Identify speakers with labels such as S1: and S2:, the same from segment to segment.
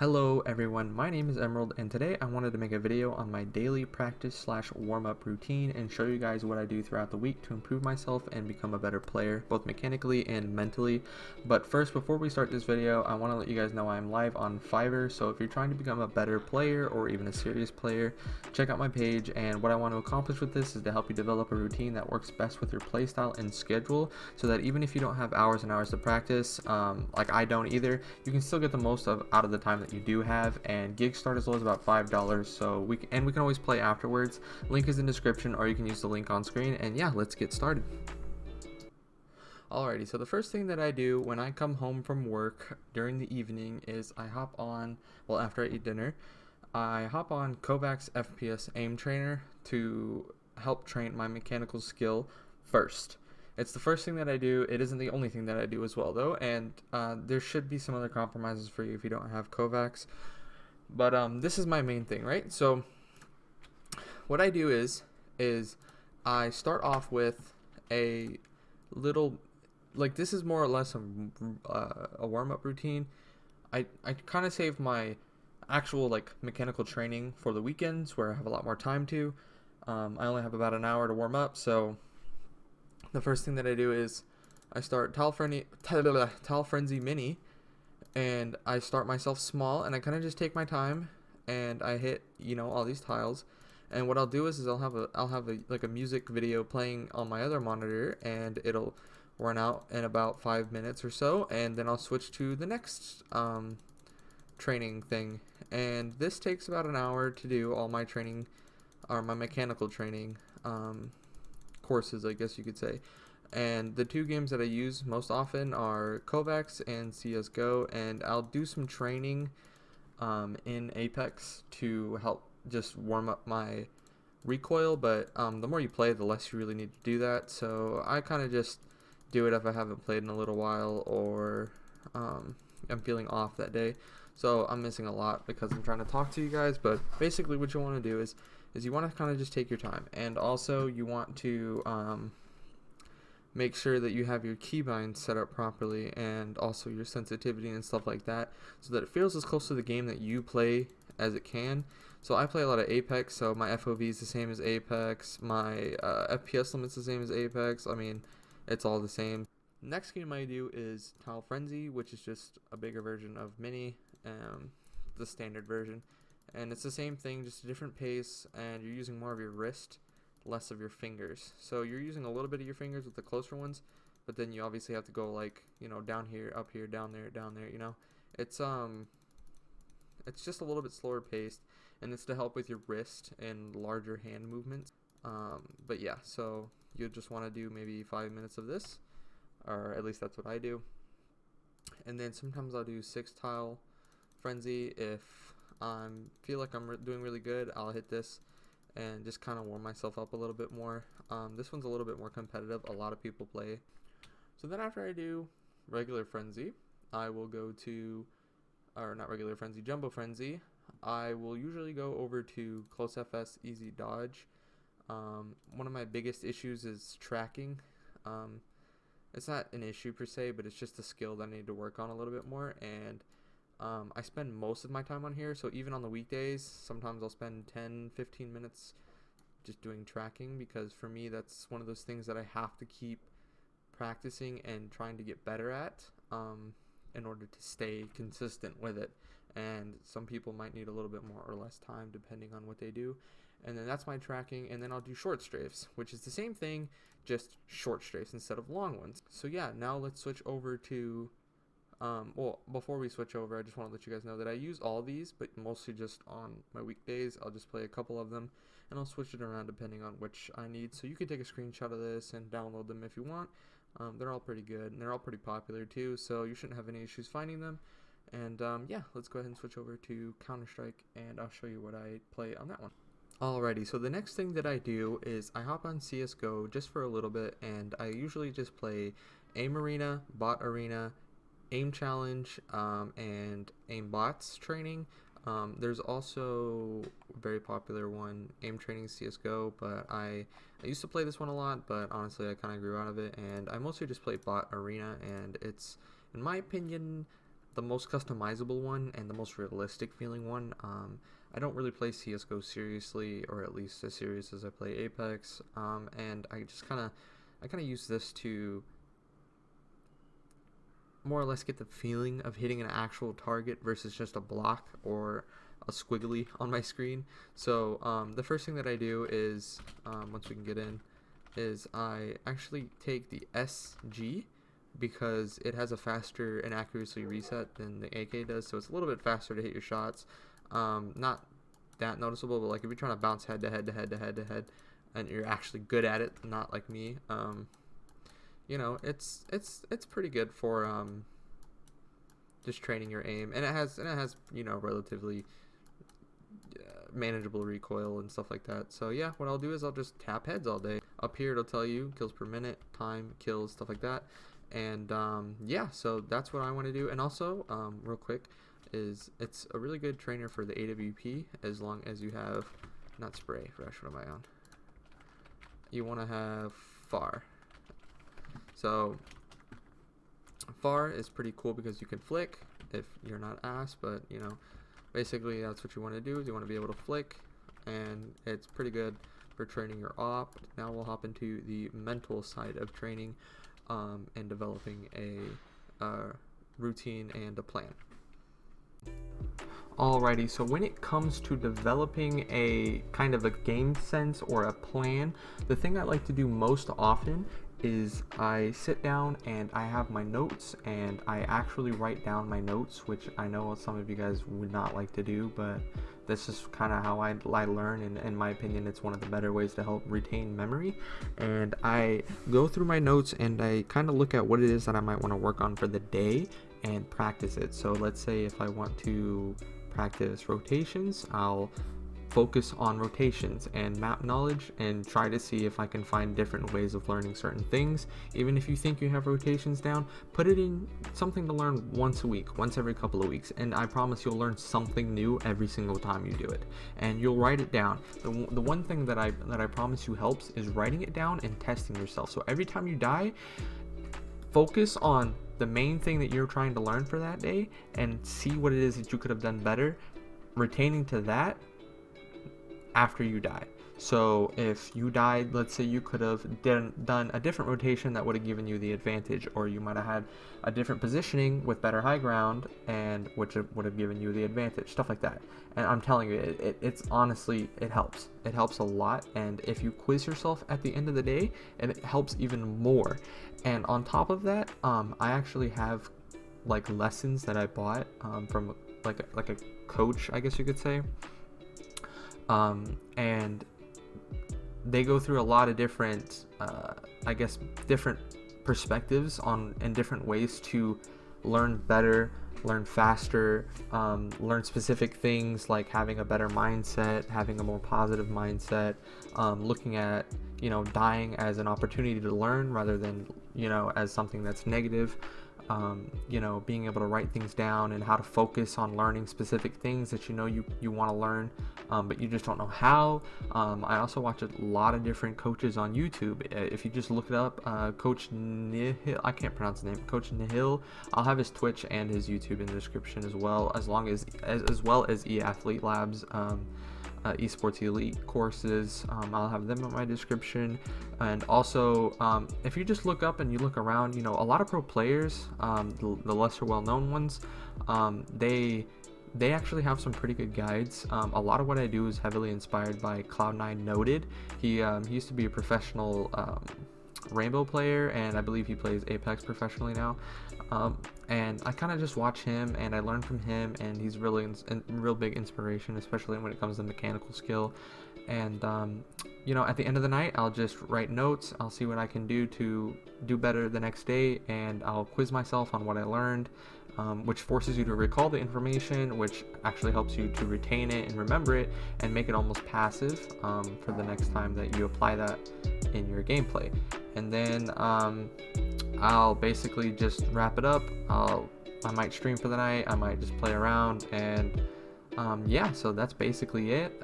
S1: Hello everyone, my name is Emerald and today I wanted to make a video on my daily practice slash warm-up routine and show you guys what I do throughout the week to improve myself and become a better player, both mechanically and mentally. But first, before we start this video, I want to let you guys know I'm live on Fiverr, so if you're trying to become a better player or even a serious player, check out my page. And what I want to accomplish with this is to help you develop a routine that works best with your playstyle and schedule, so that even if you don't have hours and hours to practice, like I don't either, you can still get the most out of the time that you do have. And gigs start as low as about $5, so we can always play afterwards. Link is in description, or you can use the link on screen. And yeah, let's get started. Alrighty, so the first thing that I do when I come home from work during the evening is I hop on, well, after I eat dinner, I hop on Kovacs FPS Aim Trainer to help train my mechanical skill first. It's the first thing that I do. It isn't the only thing that I do as well, though, and there should be some other compromises for you if you don't have Kovacs. But this is my main thing, right? So what I do is I start off with a little, like, this is more or less a warm-up routine. I kind of save my actual like mechanical training for the weekends where I have a lot more time to. I only have about an hour to warm up, so the first thing that I do is I start Tile Frenzy Mini, and I start myself small, and I kind of just take my time, and I hit, all these tiles. And what I'll do is I'll have a like a music video playing on my other monitor, and it'll run out in about 5 minutes or so, and then I'll switch to the next training thing. And this takes about an hour to do all my training, or my mechanical training courses, I guess you could say. And the two games that I use most often are Kovacs and CSGO, and I'll do some training in Apex to help just warm up my recoil, but the more you play, the less you really need to do that. So I kind of just do it if I haven't played in a little while, or I'm feeling off that day. So I'm missing a lot because I'm trying to talk to you guys. But basically what you want to do is you want to kind of just take your time, and also you want to make sure that you have your keybinds set up properly, and also your sensitivity and stuff like that, so that it feels as close to the game that you play as it can. So I play a lot of Apex, so my FOV is the same as Apex, my FPS limit's the same as Apex. I mean, it's all the same. Next game I do is Tile Frenzy, which is just a bigger version of Mini, the standard version. And it's the same thing, just a different pace, and you're using more of your wrist, less of your fingers. So you're using a little bit of your fingers with the closer ones, but then you obviously have to go like, down here, up here, down there, It's just a little bit slower paced, and it's to help with your wrist and larger hand movements. But yeah, so you just want to do maybe 5 minutes of this, or at least that's what I do. And then sometimes I'll do 6 Tile Frenzy. If I feel like I'm doing really good, I'll hit this and just kind of warm myself up a little bit more. This one's a little bit more competitive. A lot of people play. So then after I do regular Frenzy, I will go to, or not regular Frenzy, Jumbo Frenzy. I will usually go over to Close FS Easy Dodge. One of my biggest issues is tracking. It's not an issue per se, but it's just a skill that I need to work on a little bit more. And I spend most of my time on here, so even on the weekdays, sometimes I'll spend 10-15 minutes just doing tracking, because for me that's one of those things that I have to keep practicing and trying to get better at in order to stay consistent with it. And some people might need a little bit more or less time depending on what they do. And then that's my tracking, and then I'll do short strafes, which is the same thing, just short strafes instead of long ones. So yeah, now let's switch over to well, before we switch over, I just want to let you guys know that I use all these, but mostly just on my weekdays. I'll just play a couple of them, and I'll switch it around depending on which I need. So you can take a screenshot of this and download them if you want. They're all pretty good, and they're all pretty popular too, so you shouldn't have any issues finding them. And yeah, let's go ahead and switch over to Counter-Strike, and I'll show you what I play on that one. Alrighty, so the next thing that I do is I hop on CSGO just for a little bit, and I usually just play Aim Arena, Bot Arena, Aim Challenge, and Aim Bots training. There's also a very popular one, Aim Training CSGO, but I used to play this one a lot, but honestly I kind of grew out of it, and I mostly just play Bot Arena, and it's, in my opinion, the most customizable one and the most realistic feeling one. I don't really play CS:GO seriously, or at least as serious as I play Apex, and I kind of use this to more or less get the feeling of hitting an actual target versus just a block or a squiggly on my screen. So the first thing that I do is, once we can get in, is I actually take the SG, because it has a faster and accuracy reset than the AK does, so it's a little bit faster to hit your shots. Not that noticeable, but like if you're trying to bounce head to head to head to head to head, and you're actually good at it, not like me, you know, it's pretty good for just training your aim, and it has you know, relatively manageable recoil and stuff like that. So yeah, what I'll do is I'll just tap heads all day. Up here it'll tell you kills per minute, time, kills, stuff like that. And yeah, so that's what I want to do. And also, real quick, is it's a really good trainer for the AWP, as long as you have, not spray fresh, what am I on? You want to have far. So far is pretty cool because you can flick if you're not ass, but you know, basically that's what you want to do, is you want to be able to flick, and it's pretty good for training your op. Now we'll hop into the mental side of training, and developing a routine and a plan. Alrighty, so when it comes to developing a kind of a game sense or a plan, the thing I like to do most often is I sit down and I have my notes, and I actually write down my notes, which I know some of you guys would not like to do, but this is kind of how I learn, and in my opinion it's one of the better ways to help retain memory. And I go through my notes and I kind of look at what it is that I might want to work on for the day and practice it. So let's say if I want to practice rotations, I'll focus on rotations and map knowledge and try to see if I can find different ways of learning certain things. Even if you think you have rotations down, put it in something to learn once a week, once every couple of weeks, and I promise you'll learn something new every single time you do it. And you'll write it down. The one thing that I promise you helps is writing it down and testing yourself. So every time you die, focus on the main thing that you're trying to learn for that day and see what it is that you could have done better, retaining to that after you die. So if you died, let's say you could have done a different rotation that would have given you the advantage, or you might have had a different positioning with better high ground, and which would have given you the advantage, stuff like that. And I'm telling you, it's honestly, it helps a lot. And if you quiz yourself at the end of the day, and it helps even more. And on top of that, I actually have like lessons that I bought from like a coach, I guess you could say. And they go through a lot of different, I guess, different perspectives on and different ways to learn better, learn faster, learn specific things like having a better mindset, having a more positive mindset, looking at, you know, dying as an opportunity to learn rather than, you know, as something that's negative. You know, being able to write things down and how to focus on learning specific things that you know you want to learn, but you just don't know how. I also watch a lot of different coaches on YouTube. If you just look it up, Coach Nihil, I can't pronounce his name, Coach Nihil. I'll have his Twitch and his YouTube in the description as well, as well as eAthlete Labs. Esports Elite courses, I'll have them in my description. And also, if you just look up and you look around, you know, a lot of pro players, the lesser well-known ones, they actually have some pretty good guides. A lot of what I do is heavily inspired by Cloud9 Noted. He used to be a professional Rainbow player, and I believe he plays Apex professionally now. And I kind of just watch him and I learn from him, and he's really real big inspiration, especially when it comes to mechanical skill. And you know, at the end of the night, I'll just write notes. I'll see what I can do to do better the next day, and I'll quiz myself on what I learned, which forces you to recall the information, which actually helps you to retain it and remember it and make it almost passive for the next time that you apply that in your gameplay. And then I'll basically just wrap it up. I might stream for the night, I might just play around, and yeah, so that's basically it.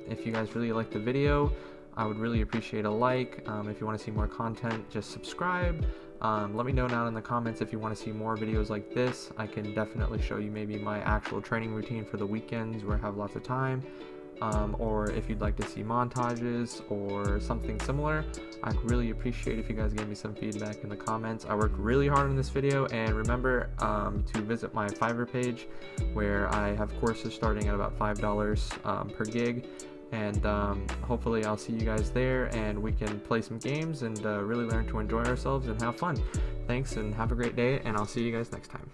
S1: If you guys really like the video, I would really appreciate a like. If you want to see more content, just subscribe. Let me know down in the comments if you want to see more videos like this. I can definitely show you maybe my actual training routine for the weekends where I have lots of time. Or if you'd like to see montages or something similar, I'd really appreciate if you guys gave me some feedback in the comments. I worked really hard on this video, and remember to visit my Fiverr page where I have courses starting at about $5 per gig, and hopefully I'll see you guys there and we can play some games and really learn to enjoy ourselves and have fun. Thanks, and have a great day, and I'll see you guys next time.